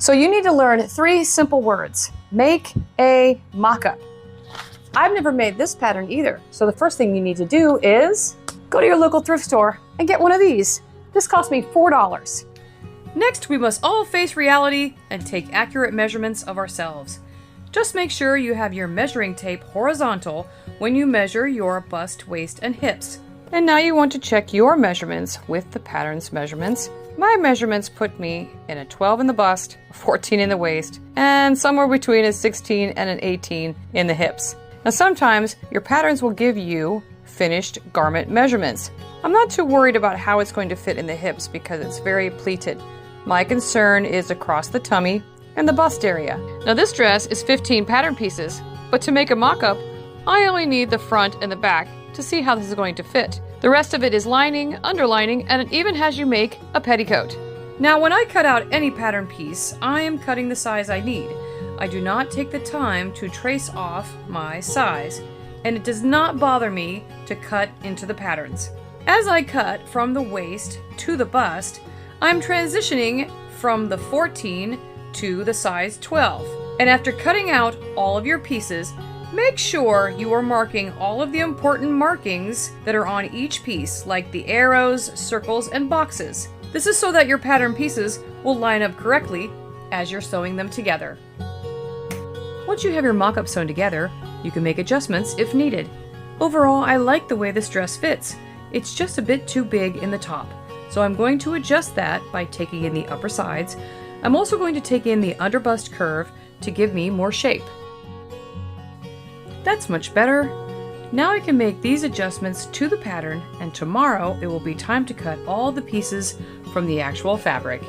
So you need to learn 3 simple words. Make a mock-up. I've never made this pattern either, so the first thing you need to do is go to your local thrift store and get one of these. This cost me $4. Next, we must all face reality and take accurate measurements of ourselves. Just make sure you have your measuring tape horizontal when you measure your bust, waist, and hips. And now you want to check your measurements with the pattern's measurements. My measurements put me in a 12 in the bust, a 14 in the waist, and somewhere between a 16 and an 18 in the hips. Now sometimes your patterns will give you finished garment measurements. I'm not too worried about how it's going to fit in the hips because it's very pleated. My concern is across the tummy and the bust area. Now this dress is 15 pattern pieces, but to make a mock-up, I only need the front and the back to see how this is going to fit. The rest of it is lining, underlining, and it even has you make a petticoat. Now when I cut out any pattern piece, I am cutting the size I need. I do not take the time to trace off my size, and it does not bother me to cut into the patterns. As I cut from the waist to the bust, I'm transitioning from the 14 to the size 12. And after cutting out all of your pieces, make sure you are marking all of the important markings that are on each piece, like the arrows, circles, and boxes. This is so that your pattern pieces will line up correctly as you're sewing them together. Once you have your mock-up sewn together, you can make adjustments if needed. Overall, I like the way this dress fits. It's just a bit too big in the top, so I'm going to adjust that by taking in the upper sides. I'm also going to take in the underbust curve to give me more shape. That's much better. Now I can make these adjustments to the pattern, and tomorrow it will be time to cut all the pieces from the actual fabric.